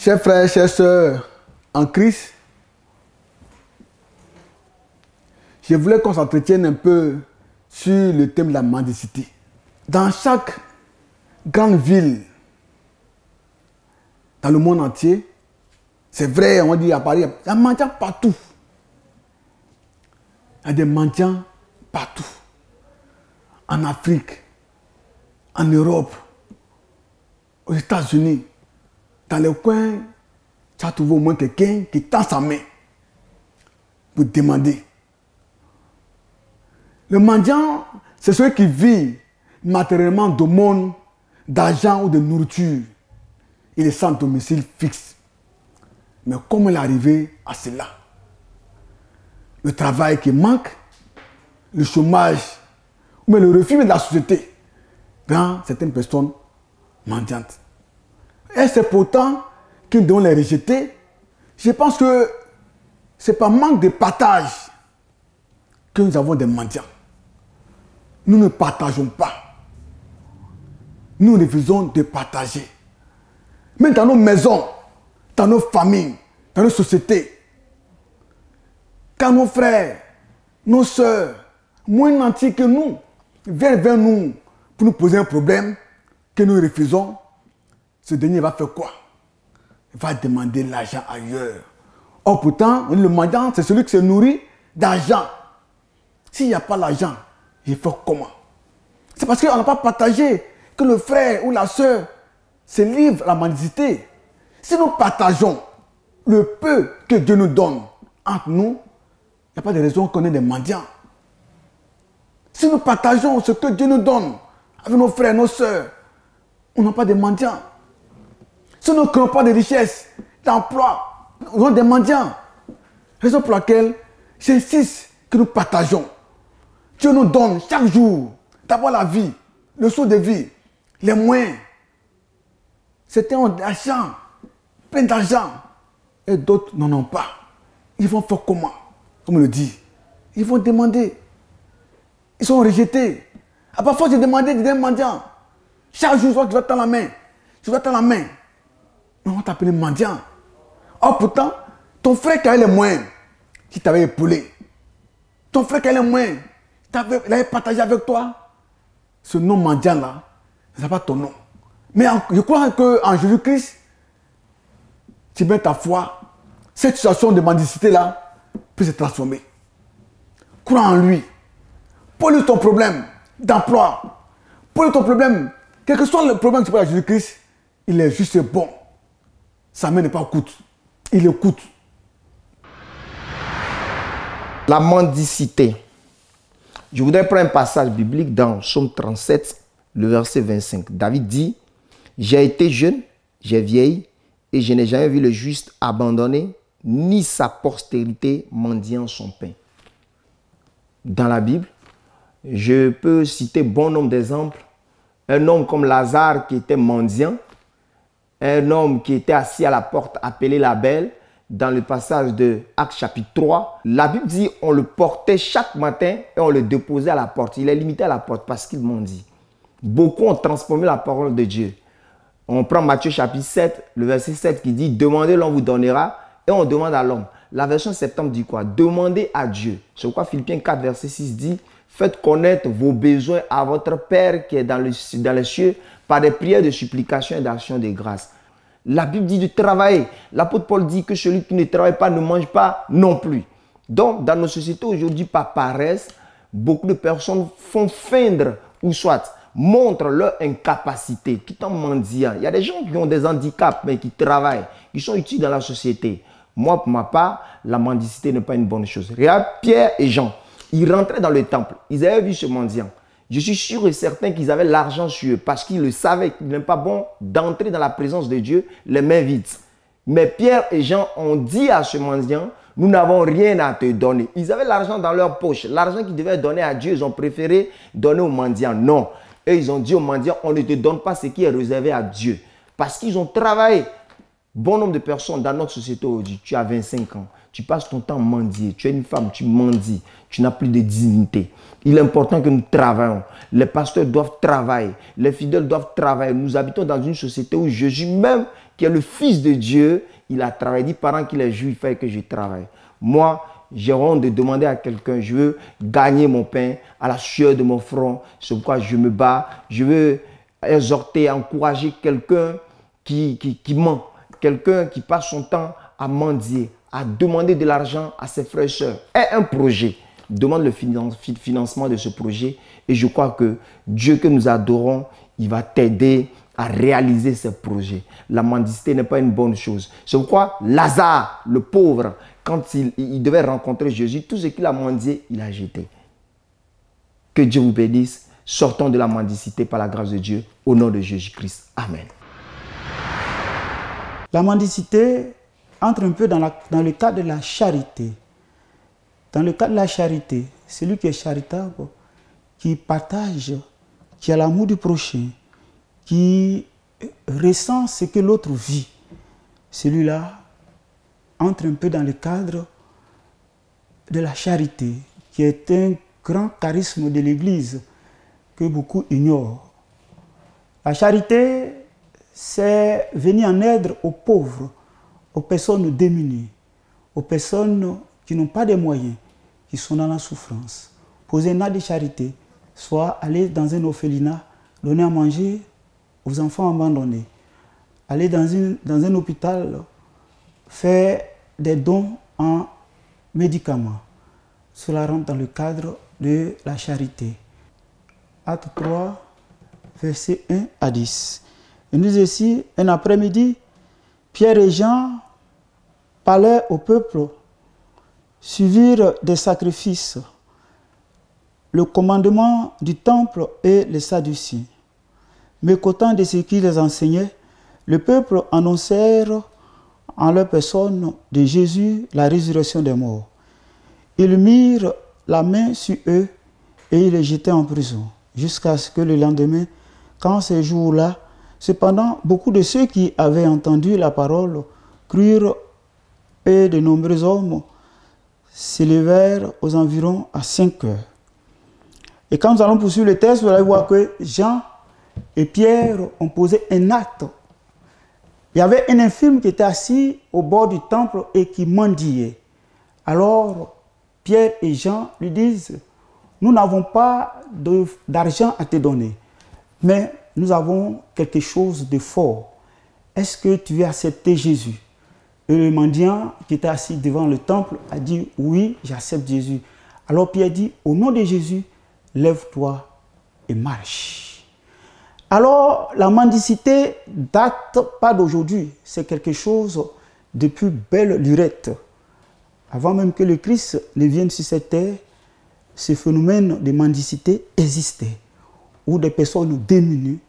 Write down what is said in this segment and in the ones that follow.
Chers frères, chères sœurs, en Christ, je voulais qu'on s'entretienne un peu sur le thème de la mendicité. Dans chaque grande ville, dans le monde entier, c'est vrai, on dit à Paris, il y a des mendiants partout. Il y a des mendiants partout. En Afrique, en Europe, aux États-Unis, dans les coins, tu as trouvé au moins quelqu'un qui tend sa main pour demander. Le mendiant, c'est celui qui vit matériellement d'aumône, d'argent ou de nourriture. Il est sans domicile fixe. Mais comment il est arrivé à cela? Le travail qui manque, le chômage, mais le refus de la société dans certaines personnes mendiantes. Et c'est pourtant qu'ils doivent les rejeter. Je pense que ce n'est pas manque de partage que nous avons des mendiants. Nous ne partageons pas. Nous refusons de partager. Mais dans nos maisons, dans nos familles, dans nos sociétés, quand nos frères, nos soeurs, moins nantis que nous, viennent vers nous pour nous poser un problème que nous refusons, ce dernier va faire quoi? Il va demander l'argent ailleurs. Or pourtant, le mendiant, c'est celui qui se nourrit d'argent. S'il n'y a pas l'argent, il fait comment? C'est parce qu'on n'a pas partagé que le frère ou la soeur se livre à la mendicité. Si nous partageons le peu que Dieu nous donne entre nous, il n'y a pas de raison qu'on ait des mendiants. Si nous partageons ce que Dieu nous donne avec nos frères, nos soeurs, on n'a pas de mendiants. Si nous ne créons pas de richesse, d'emploi, nous avons des mendiants. Raison pour laquelle j'insiste que nous partageons. Dieu nous donne chaque jour d'abord la vie, le sou de vie, les moyens. Certains ont de l'argent, plein d'argent, et d'autres n'en ont pas. Ils vont faire comment? Comme on le dit, ils vont demander. Ils sont rejetés. À parfois, j'ai demandé des mendiants. Chaque jour, tu vas tendre la main. Tu vas tendre la main. On va t'appeler mendiant. Or pourtant, ton frère qui avait les moyens, qui t'avait épaulé, ton frère qui avait les moyens, il avait partagé avec toi, ce nom mendiant-là, ce n'est pas ton nom. Mais je crois qu'en Jésus-Christ, tu mets ta foi, cette situation de mendicité-là peut se transformer. Crois en lui. Pose-lui ton problème d'emploi. Pose-lui ton problème. Quel que soit le problème que tu poses à Jésus-Christ, il est juste bon. Sa main n'est pas coûte. Il écoute. La mendicité. Je voudrais prendre un passage biblique dans Psaume 37, le verset 25. David dit, « J'ai été jeune, j'ai vieilli, et je n'ai jamais vu le juste abandonné, ni sa postérité mendiant son pain. » Dans la Bible, je peux citer bon nombre d'exemples. Un homme comme Lazare qui était mendiant, un homme qui était assis à la porte appelé la Belle, dans le passage de Actes chapitre 3, la Bible dit on le portait chaque matin et on le déposait à la porte. Il est limité à la porte parce qu'il mendie. Beaucoup ont transformé la parole de Dieu. On prend Matthieu chapitre 7, le verset 7 qui dit « Demandez, l'on vous donnera » et on demande à l'homme. La version septembre dit quoi? Demandez à Dieu. C'est pourquoi Philippiens 4, verset 6 dit « Faites connaître vos besoins à votre Père qui est dans les cieux par des prières de supplication et d'actions de grâce. » La Bible dit de travailler. L'apôtre Paul dit que celui qui ne travaille pas ne mange pas non plus. Donc, dans nos sociétés aujourd'hui, par paresse, beaucoup de personnes font feindre ou soit montrent leur incapacité tout en mendiant. Il y a des gens qui ont des handicaps mais qui travaillent, qui sont utiles dans la société. Moi, pour ma part, la mendicité n'est pas une bonne chose. Regarde Pierre et Jean, ils rentraient dans le temple. Ils avaient vu ce mendiant. Je suis sûr et certain qu'ils avaient l'argent sur eux parce qu'ils le savaient qu'il n'est pas bon d'entrer dans la présence de Dieu les mains vides. Mais Pierre et Jean ont dit à ce mendiant, nous n'avons rien à te donner. Ils avaient l'argent dans leur poche. L'argent qu'ils devaient donner à Dieu, ils ont préféré donner au mendiant. Non. Et ils ont dit au mendiant, on ne te donne pas ce qui est réservé à Dieu. Parce qu'ils ont travaillé. Bon nombre de personnes dans notre société aujourd'hui, tu as 25 ans, tu passes ton temps à mendier, tu es une femme, tu mendies, tu n'as plus de dignité. Il est important que nous travaillions. Les pasteurs doivent travailler, les fidèles doivent travailler. Nous habitons dans une société où Jésus même, qui est le Fils de Dieu, il a travaillé. Il dit, pendant qu'il est juif, il fallait que je travaille. Moi, j'ai honte de demander à quelqu'un, je veux gagner mon pain à la sueur de mon front. C'est pourquoi je me bats. Je veux exhorter, encourager quelqu'un qui ment, quelqu'un qui passe son temps à mendier, à demander de l'argent à ses frères et sœurs. Aie un projet. Demande le financement de ce projet. Et je crois que Dieu que nous adorons, il va t'aider à réaliser ce projet. La mendicité n'est pas une bonne chose. C'est pourquoi Lazare, le pauvre, quand il devait rencontrer Jésus, tout ce qu'il a mendié, il a jeté. Que Dieu vous bénisse. Sortons de la mendicité par la grâce de Dieu. Au nom de Jésus-Christ. Amen. La mendicité entre un peu dans le cadre de la charité. Dans le cadre de la charité, celui qui est charitable, qui partage, qui a l'amour du prochain, qui ressent ce que l'autre vit, celui-là entre un peu dans le cadre de la charité, qui est un grand charisme de l'Église que beaucoup ignorent. La charité, c'est venir en aide aux pauvres, aux personnes démunies, aux personnes qui n'ont pas de moyens, qui sont dans la souffrance. Poser un acte de charité, soit aller dans un orphelinat, donner à manger aux enfants abandonnés, aller dans un hôpital, faire des dons en médicaments. Cela rentre dans le cadre de la charité. Acte 3, versets 1 à 10. Il nous dit ici, un après-midi, Pierre et Jean parlaient au peuple, suivirent des sacrifices, le commandement du temple et les Sadduciens. Mécontent de ce qu'ils les enseignaient, le peuple annoncèrent en leur personne de Jésus la résurrection des morts. Ils mirent la main sur eux et ils les jetaient en prison, jusqu'à ce que le lendemain, quand ces jours-là, cependant, beaucoup de ceux qui avaient entendu la parole crurent et de nombreux hommes s'élevèrent aux environs à 5 heures. Et quand nous allons poursuivre le texte, vous allez voir que Jean et Pierre ont posé un acte. Il y avait un infirme qui était assis au bord du temple et qui mendiait. Alors, Pierre et Jean lui disent, nous n'avons pas d'argent à te donner, mais nous avons quelque chose de fort. Est-ce que tu veux accepter Jésus? Et le mendiant qui était assis devant le temple a dit, oui, j'accepte Jésus. Alors Pierre dit, au nom de Jésus, lève-toi et marche. Alors, la mendicité date pas d'aujourd'hui, c'est quelque chose de plus belle lurette. Avant même que le Christ ne vienne sur cette terre, ce phénomène de mendicité existait, où des personnes démunies,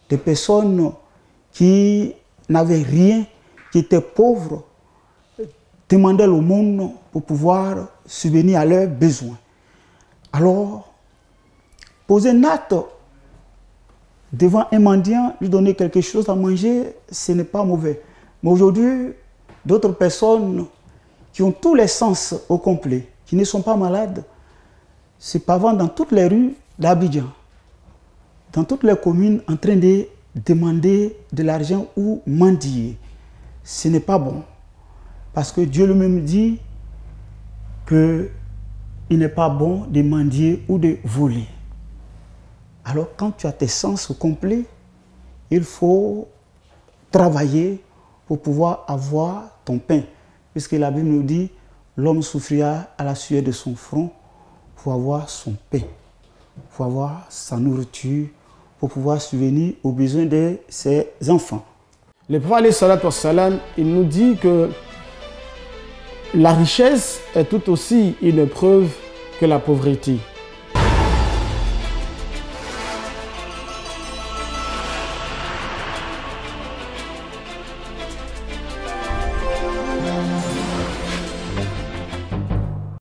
des personnes qui n'avaient rien, qui étaient pauvres, demandaient au monde pour pouvoir subvenir à leurs besoins. Alors, poser un acte devant un mendiant, lui donner quelque chose à manger, ce n'est pas mauvais. Mais aujourd'hui, d'autres personnes qui ont tous les sens au complet, qui ne sont pas malades, se pavent dans toutes les rues d'Abidjan, dans toutes les communes, en train de demander de l'argent ou mendier. Ce n'est pas bon. Parce que Dieu lui-même dit qu'il n'est pas bon de mendier ou de voler. Alors quand tu as tes sens au complet, il faut travailler pour pouvoir avoir ton pain. Puisque la Bible nous dit, l'homme souffrira à la sueur de son front pour avoir son pain, pour avoir sa nourriture, pour pouvoir subvenir aux besoins de ses enfants. Le prophète alayhi salatu wassalam, il nous dit que la richesse est tout aussi une preuve que la pauvreté.